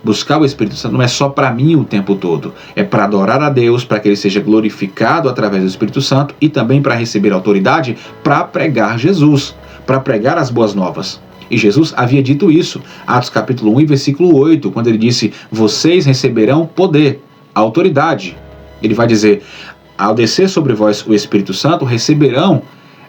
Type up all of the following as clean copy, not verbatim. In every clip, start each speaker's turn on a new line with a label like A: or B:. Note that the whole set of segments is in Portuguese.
A: Buscar o Espírito Santo não é só para mim o tempo todo, é para adorar a Deus, para que Ele seja glorificado através do Espírito Santo e também para receber autoridade para pregar Jesus, para pregar as boas novas. E Jesus havia dito isso, Atos capítulo 1 e versículo 8, quando Ele disse: vocês receberão poder, autoridade. Ele vai dizer: ao descer sobre vós o Espírito Santo, receberão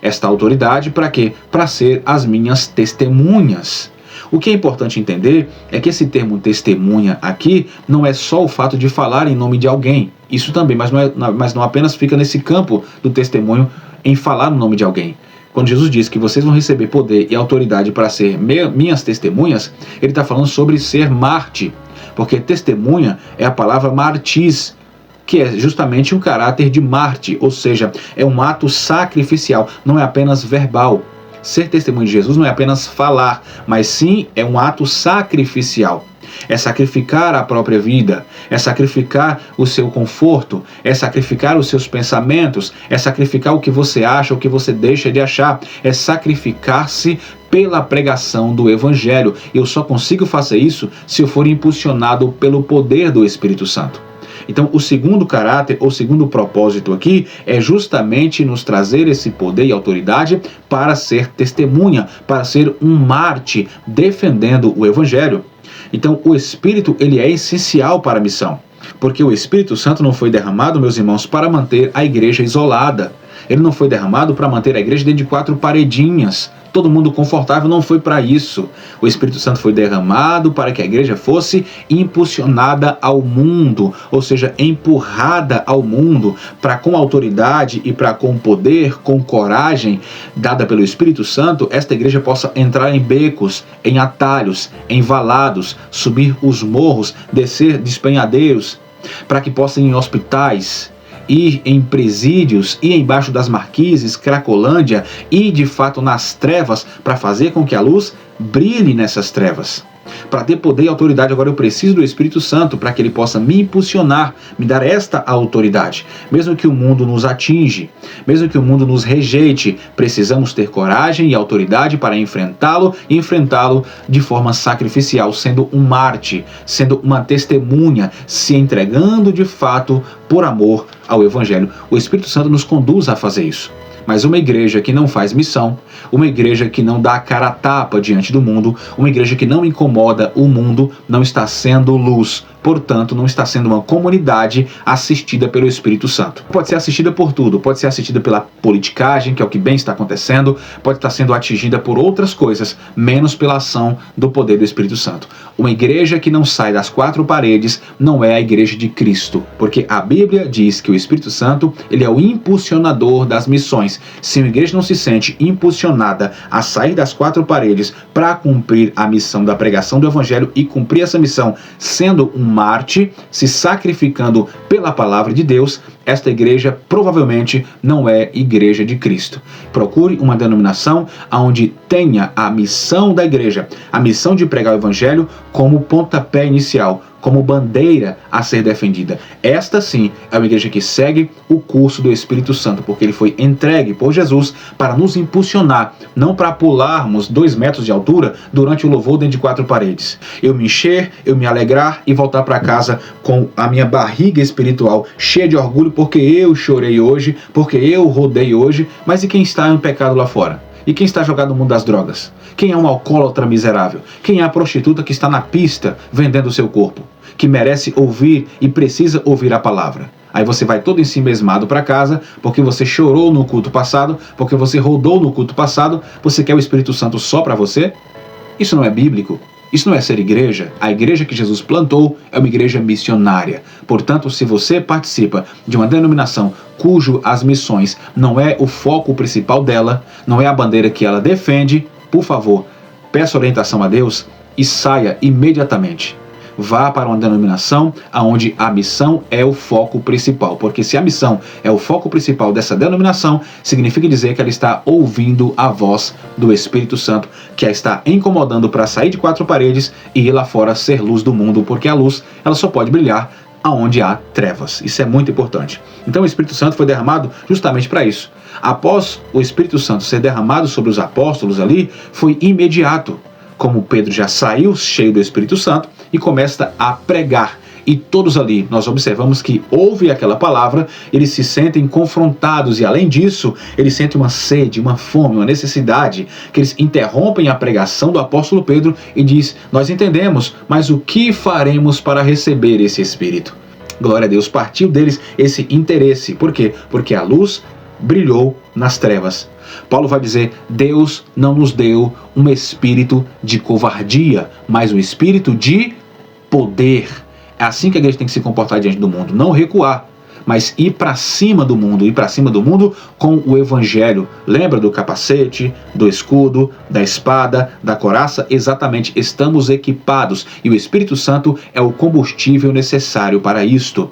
A: esta autoridade para quê? Para ser as minhas testemunhas. O que é importante entender é que esse termo testemunha aqui não é só o fato de falar em nome de alguém. Isso também, mas não apenas fica nesse campo do testemunho em falar no nome de alguém. Quando Jesus diz que vocês vão receber poder e autoridade para ser minhas testemunhas, Ele está falando sobre ser mártir. Porque testemunha é a palavra martis, que é justamente um caráter de mártir, ou seja, é um ato sacrificial, não é apenas verbal. Ser testemunho de Jesus não é apenas falar, mas sim é um ato sacrificial. É sacrificar a própria vida, é sacrificar o seu conforto, é sacrificar os seus pensamentos, é sacrificar o que você acha, o que você deixa de achar, é sacrificar-se pela pregação do Evangelho. Eu só consigo fazer isso se eu for impulsionado pelo poder do Espírito Santo. Então, o segundo caráter, ou segundo propósito aqui, é justamente nos trazer esse poder e autoridade para ser testemunha, para ser um mártir defendendo o Evangelho. Então, o Espírito, ele é essencial para a missão, porque o Espírito Santo não foi derramado, meus irmãos, para manter a igreja isolada. Ele não foi derramado para manter a igreja dentro de 4 paredinhas, todo mundo confortável, não foi para isso. O Espírito Santo foi derramado para que a igreja fosse impulsionada ao mundo, ou seja, empurrada ao mundo, para com autoridade e para com poder, com coragem dada pelo Espírito Santo, esta igreja possa entrar em becos, em atalhos, em valados, subir os morros, descer despenhadeiros, para que possa ir em hospitais, ir em presídios, ir embaixo das marquises, Cracolândia, ir de fato nas trevas para fazer com que a luz brilhe nessas trevas. Para ter poder e autoridade, agora eu preciso do Espírito Santo para que ele possa me impulsionar, me dar esta autoridade. Mesmo que o mundo nos atinge, mesmo que o mundo nos rejeite, precisamos ter coragem e autoridade para enfrentá-lo e enfrentá-lo de forma sacrificial, sendo um mártir, sendo uma testemunha, se entregando de fato por amor ao Evangelho. O Espírito Santo nos conduz a fazer isso. Mas uma igreja que não faz missão, uma igreja que não dá a cara a tapa diante do mundo, uma igreja que não incomoda o mundo, não está sendo luz. Portanto, não está sendo uma comunidade assistida pelo Espírito Santo. Pode ser assistida por tudo, pode ser assistida pela politicagem, que é o que bem está acontecendo, pode estar sendo atingida por outras coisas, menos pela ação do poder do Espírito Santo. Uma igreja que não sai das 4 paredes não é a igreja de Cristo, porque a Bíblia diz que o Espírito Santo, ele é o impulsionador das missões. Se uma igreja não se sente impulsionada a sair das 4 paredes para cumprir a missão da pregação do Evangelho e cumprir essa missão sendo um mártir, se sacrificando pela palavra de Deus, esta igreja provavelmente não é igreja de Cristo. Procure uma denominação onde tenha a missão da igreja, a missão de pregar o Evangelho como pontapé inicial, como bandeira a ser defendida. Esta sim é uma igreja que segue o curso do Espírito Santo, porque ele foi entregue por Jesus para nos impulsionar, não para pularmos 2 metros de altura durante o louvor dentro de 4 paredes. Eu me encher, eu me alegrar e voltar para casa com a minha barriga espiritual cheia de orgulho, porque eu chorei hoje, porque eu rodei hoje. Mas e quem está em pecado lá fora? E quem está jogado no mundo das drogas? Quem é um alcoólatra miserável? Quem é a prostituta que está na pista vendendo o seu corpo? Que merece ouvir e precisa ouvir a palavra. Aí você vai todo ensimesmado para casa, porque você chorou no culto passado, porque você rodou no culto passado, você quer o Espírito Santo só para você? Isso não é bíblico. Isso não é ser igreja. A igreja que Jesus plantou é uma igreja missionária. Portanto, se você participa de uma denominação cujo as missões não é o foco principal dela, não é a bandeira que ela defende, por favor, peça orientação a Deus e saia imediatamente. Vá para uma denominação onde a missão é o foco principal, porque se a missão é o foco principal dessa denominação, significa dizer que ela está ouvindo a voz do Espírito Santo, que a está incomodando para sair de 4 paredes e ir lá fora ser luz do mundo, porque a luz ela só pode brilhar aonde há trevas. Isso é muito importante. Então o Espírito Santo foi derramado justamente para isso. Após o Espírito Santo ser derramado sobre os apóstolos ali, foi imediato. Como Pedro já saiu cheio do Espírito Santo, e começa a pregar. E todos ali, nós observamos que ouve aquela palavra, eles se sentem confrontados e, além disso, eles sentem uma sede, uma fome, uma necessidade, que eles interrompem a pregação do apóstolo Pedro e diz: nós entendemos, mas o que faremos para receber esse Espírito? Glória a Deus, partiu deles esse interesse. Por quê? Porque a luz brilhou nas trevas. Paulo vai dizer: Deus não nos deu um espírito de covardia, mas um espírito de poder. É assim que a igreja tem que se comportar diante do mundo, não recuar, mas ir para cima do mundo, com o evangelho. Lembra do capacete, do escudo, da espada, da coraça? Exatamente, estamos equipados e o Espírito Santo é o combustível necessário para isto.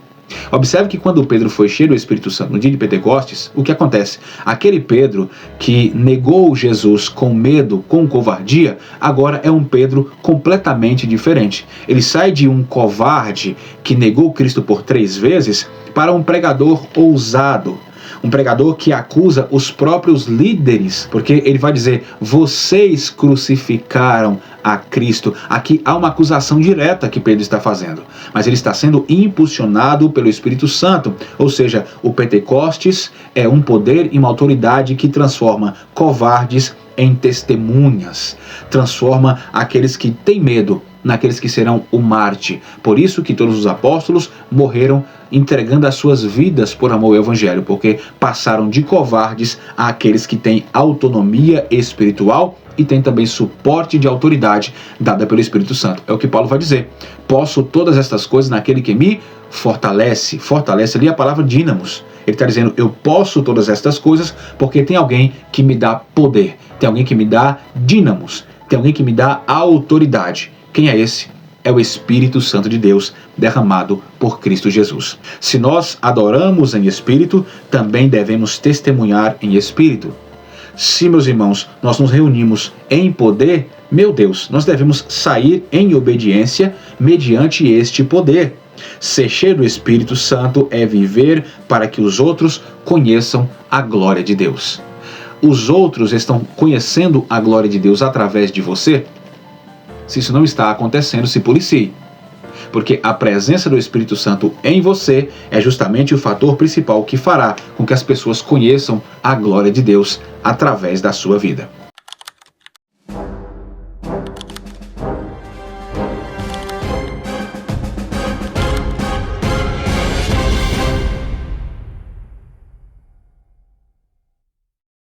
A: Observe que quando Pedro foi cheio do Espírito Santo no dia de Pentecostes, o que acontece? Aquele Pedro que negou Jesus com medo, com covardia, agora é um Pedro completamente diferente. Ele sai de um covarde que negou Cristo por 3 vezes para um pregador ousado. Um pregador que acusa os próprios líderes, porque ele vai dizer: vocês crucificaram a Cristo. Aqui há uma acusação direta que Pedro está fazendo, mas ele está sendo impulsionado pelo Espírito Santo, ou seja, o Pentecostes é um poder e uma autoridade que transforma covardes em testemunhas, transforma aqueles que têm medo naqueles que serão o Marte. Por isso que todos os apóstolos morreram entregando as suas vidas por amor ao Evangelho, porque passaram de covardes àqueles que têm autonomia espiritual e têm também suporte de autoridade dada pelo Espírito Santo. É o que Paulo vai dizer: posso todas estas coisas naquele que me fortalece. Fortalece ali a palavra dínamos. Ele está dizendo: eu posso todas estas coisas porque tem alguém que me dá poder, tem alguém que me dá dínamos, tem alguém que me dá autoridade. Quem é esse? É o Espírito Santo de Deus derramado por Cristo Jesus. Se nós adoramos em espírito, também devemos testemunhar em espírito. Se, meus irmãos, nós nos reunimos em poder, meu Deus, nós devemos sair em obediência mediante este poder. Ser cheio do Espírito Santo é viver para que os outros conheçam a glória de Deus. Os outros estão conhecendo a glória de Deus através de você? Se isso não está acontecendo, se policie. Porque a presença do Espírito Santo em você é justamente o fator principal que fará com que as pessoas conheçam a glória de Deus através da sua vida.